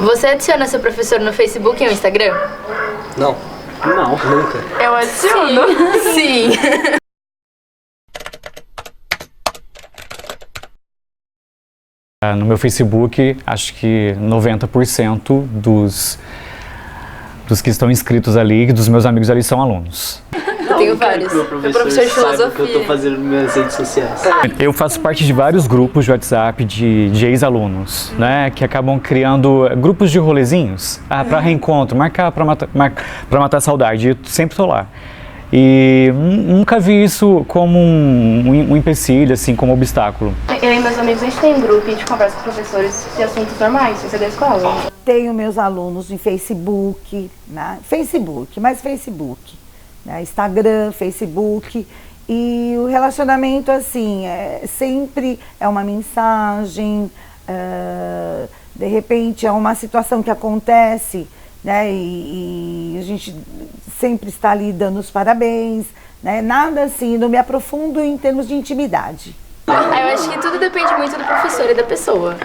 Você adiciona seu professor no Facebook e no Instagram? Não. Não, nunca. Eu adiciono. Sim. No meu Facebook, acho que 90% dos que estão inscritos ali, dos meus amigos ali, são alunos. Eu tenho vários. Meu professor de filosofia. sabe o que eu tô fazendo nas minhas redes sociais. Eu faço parte de vários grupos de WhatsApp de ex-alunos, né, que acabam criando grupos de rolezinhos, para reencontro, marcar para matar a saudade. Eu sempre estou lá. E nunca vi isso como um empecilho, assim, como obstáculo. Eu e meus amigos, a gente tem um grupo e a gente conversa com professores de assuntos normais, sem ser da escola. Tenho meus alunos em Facebook, né? Facebook, né? Instagram, Facebook, e o relacionamento, assim, sempre é uma mensagem, de repente é uma situação que acontece, né? E a gente sempre está ali dando os parabéns, né? Nada assim, não me aprofundo em termos de intimidade. Eu acho que tudo depende muito do professor e da pessoa.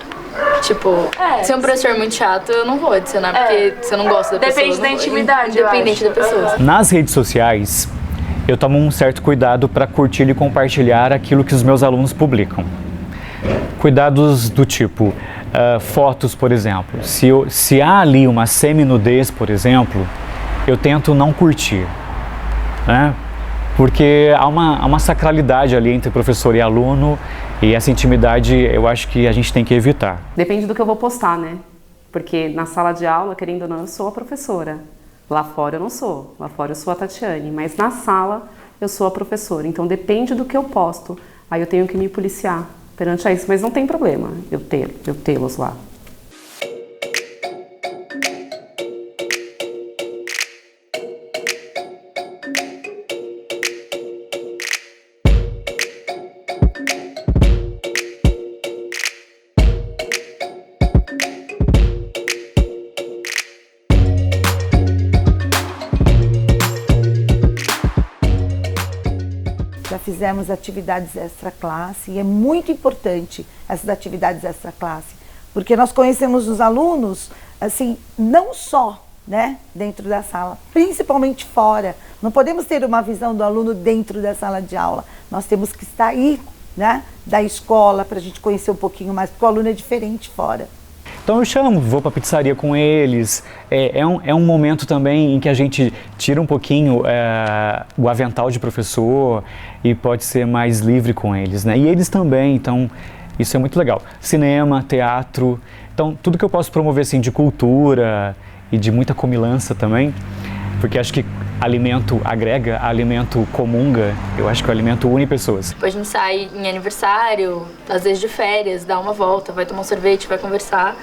Tipo, se é um professor muito chato, eu não vou adicionar, porque se eu não gosto da pessoa... Depende da intimidade, independente da pessoa. Nas redes sociais, eu tomo um certo cuidado para curtir e compartilhar aquilo que os meus alunos publicam. Cuidados do tipo, fotos, por exemplo. Se há ali uma semi-nudez, por exemplo, eu tento não curtir, né? Porque há uma sacralidade ali entre professor e aluno, e essa intimidade eu acho que a gente tem que evitar. Depende do que eu vou postar, né? Porque na sala de aula, querendo ou não, eu sou a professora. Lá fora eu não sou. Lá fora eu sou a Tatiane. Mas na sala eu sou a professora. Então depende do que eu posto. Aí eu tenho que me policiar perante a isso. Mas não tem problema eu tê-los lá. Já fizemos atividades extra-classe e é muito importante essas atividades extra-classe, porque nós conhecemos os alunos, assim, não só, né, dentro da sala, principalmente fora. Não podemos ter uma visão do aluno dentro da sala de aula. Nós temos que sair, né, da escola para a gente conhecer um pouquinho mais, porque o aluno é diferente fora. Então eu chamo, vou para a pizzaria com eles, é um momento também em que a gente tira um pouquinho o avental de professor e pode ser mais livre com eles, né? E eles também, então isso é muito legal. Cinema, teatro, então tudo que eu posso promover assim, de cultura e de muita comilança também, porque acho que alimento agrega, alimento comunga, eu acho que o alimento une pessoas. Depois a gente sai em aniversário, às vezes de férias, dá uma volta, vai tomar um sorvete, vai conversar.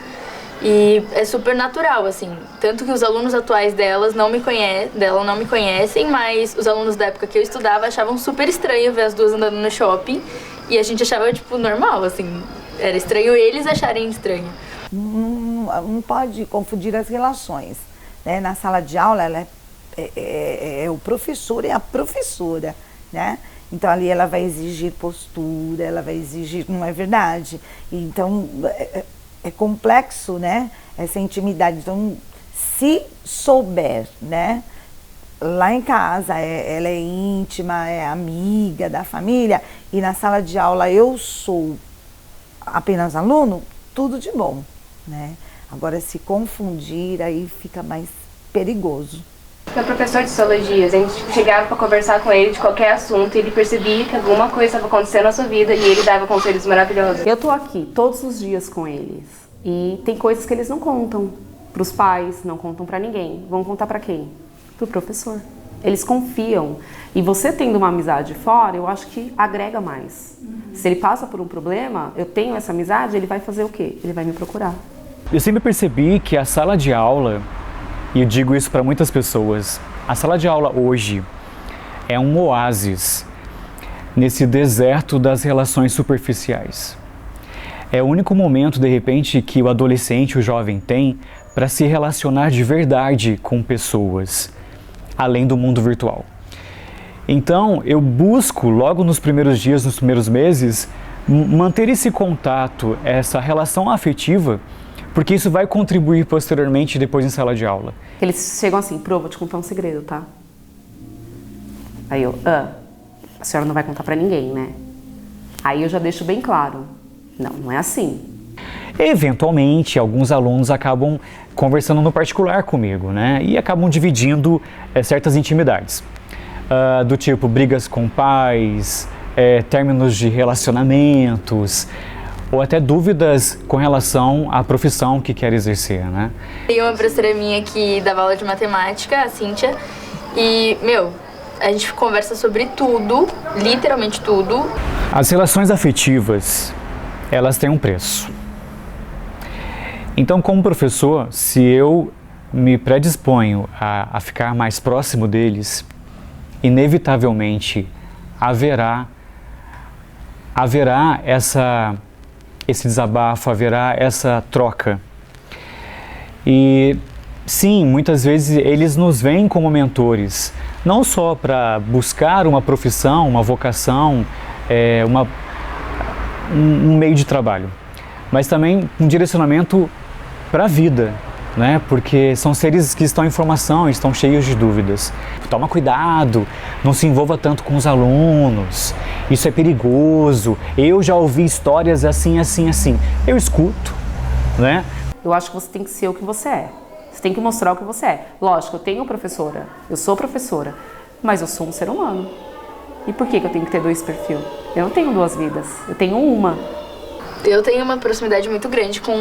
E é super natural, assim. Tanto que os alunos atuais dela não me conhecem, mas os alunos da época que eu estudava achavam super estranho ver as duas andando no shopping. E a gente achava, tipo, normal, assim. Era estranho eles acharem estranho. Não pode confundir as relações, né? Na sala de aula, ela é o professor e a professora, né? Então ali ela vai exigir postura, ela vai exigir, não é verdade? Então é complexo, né? Essa intimidade. Então, se souber, né? Lá em casa ela é íntima, é amiga da família, e na sala de aula eu sou apenas aluno, tudo de bom, né? Agora, se confundir, aí fica mais perigoso. Meu professor de sociologia, a gente chegava para conversar com ele de qualquer assunto e ele percebia que alguma coisa estava acontecendo na sua vida e ele dava conselhos maravilhosos. Eu tô aqui todos os dias com eles e tem coisas que eles não contam para os pais, não contam para ninguém. Vão contar para quem? Pro professor. Eles confiam. E você tendo uma amizade fora, eu acho que agrega mais. Se ele passa por um problema, eu tenho essa amizade, ele vai fazer o quê? Ele vai me procurar. Eu sempre percebi que a sala de aula, e eu digo isso para muitas pessoas, a sala de aula hoje é um oásis nesse deserto das relações superficiais. É o único momento, de repente, que o adolescente, o jovem tem para se relacionar de verdade com pessoas, além do mundo virtual. Então, eu busco, logo nos primeiros dias, nos primeiros meses, manter esse contato, essa relação afetiva porque isso vai contribuir posteriormente depois em sala de aula. Eles chegam assim, Pro, vou te contar um segredo, tá? Aí eu, a senhora não vai contar pra ninguém, né? Aí eu já deixo bem claro, não é assim. Eventualmente, alguns alunos acabam conversando no particular comigo, né? E acabam dividindo certas intimidades. Do tipo brigas com pais, términos de relacionamentos, ou até dúvidas com relação à profissão que quer exercer, né? Tem uma professora minha que dava aula de matemática, a Cíntia, e, a gente conversa sobre tudo, literalmente tudo. As relações afetivas, elas têm um preço. Então, como professor, se eu me predisponho a ficar mais próximo deles, inevitavelmente haverá esse desabafo, haverá essa troca. E sim, muitas vezes eles nos veem como mentores, não só para buscar uma profissão, uma vocação, um meio de trabalho, mas também um direcionamento para a vida, né? Porque são seres que estão em formação, estão cheios de dúvidas. Toma cuidado, não se envolva tanto com os alunos, isso é perigoso, eu já ouvi histórias assim, assim, assim. Eu escuto, né? Eu acho que você tem que ser o que você é. Você tem que mostrar o que você é. Lógico, eu tenho professora, eu sou professora, mas eu sou um ser humano. E por que eu tenho que ter 2 perfis? Eu não tenho 2 vidas, eu tenho uma. Eu tenho uma proximidade muito grande com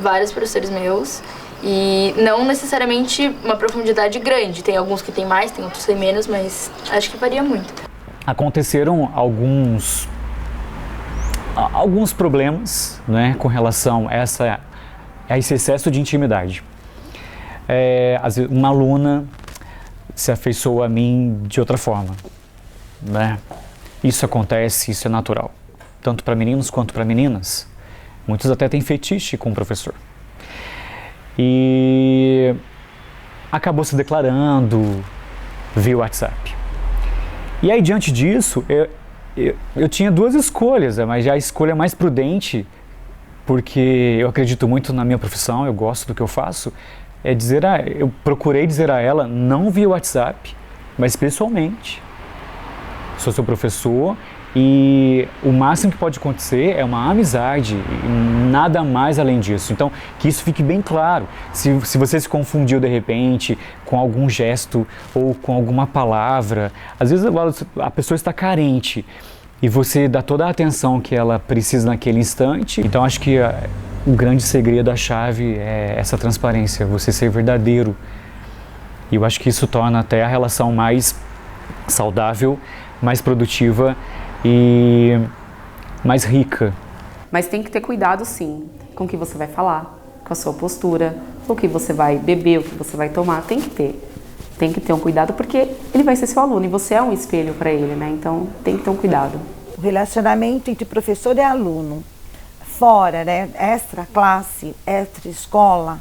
vários professores meus e não necessariamente uma profundidade grande. Tem alguns que tem mais, tem outros que tem menos, mas acho que varia muito. Aconteceram alguns problemas, né, com relação a esse excesso de intimidade. Uma aluna se afeiçoou a mim de outra forma, né? Isso acontece, isso é natural, tanto para meninos quanto para meninas. Muitos até têm fetiche com o professor. E acabou se declarando via WhatsApp. E aí, diante disso, eu tinha 2 escolhas, mas a escolha mais prudente, porque eu acredito muito na minha profissão, eu gosto do que eu faço, eu procurei dizer a ela, não via WhatsApp, mas pessoalmente. Sou seu professor e o máximo que pode acontecer é uma amizade e nada mais além disso. Então, que isso fique bem claro. Se você se confundiu de repente com algum gesto ou com alguma palavra, às vezes a pessoa está carente e você dá toda a atenção que ela precisa naquele instante. Então, acho que o grande segredo, a chave é essa transparência, você ser verdadeiro. E eu acho que isso torna até a relação mais saudável, mais produtiva e mais rica. Mas tem que ter cuidado, sim, com o que você vai falar, com a sua postura, o que você vai beber, o que você vai tomar. Tem que ter um cuidado, porque ele vai ser seu aluno e você é um espelho para ele, né? Então tem que ter um cuidado. O relacionamento entre professor e aluno, fora, né? Extra classe, extra escola,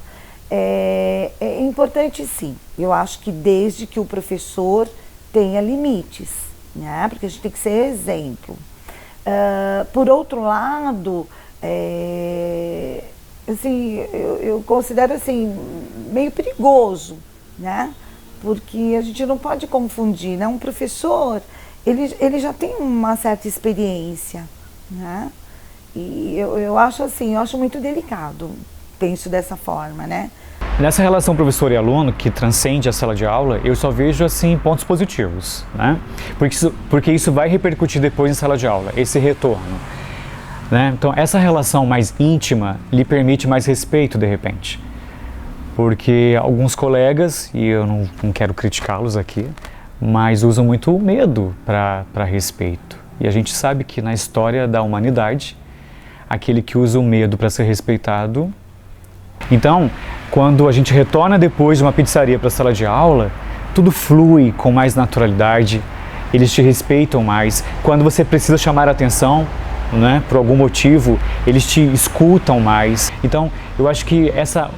é importante, sim. Eu acho que desde que o professor tenha limites, né? Porque a gente tem que ser exemplo. Por outro lado, assim, eu considero assim, meio perigoso, né? Porque a gente não pode confundir, né? Um professor, ele já tem uma certa experiência, né? E eu acho assim, eu acho muito delicado, penso dessa forma, né? Nessa relação professor e aluno, que transcende a sala de aula, eu só vejo assim pontos positivos, né? Porque isso vai repercutir depois em sala de aula, esse retorno, né? Então, essa relação mais íntima lhe permite mais respeito, de repente. Porque alguns colegas, e eu não quero criticá-los aqui, mas usam muito o medo para respeito. E a gente sabe que na história da humanidade, aquele que usa o medo para ser respeitado. Então, quando a gente retorna depois de uma pizzaria para a sala de aula, tudo flui com mais naturalidade, eles te respeitam mais. Quando você precisa chamar a atenção, né, por algum motivo, eles te escutam mais. Então, eu acho que essa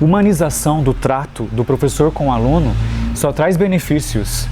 humanização do trato do professor com o aluno só traz benefícios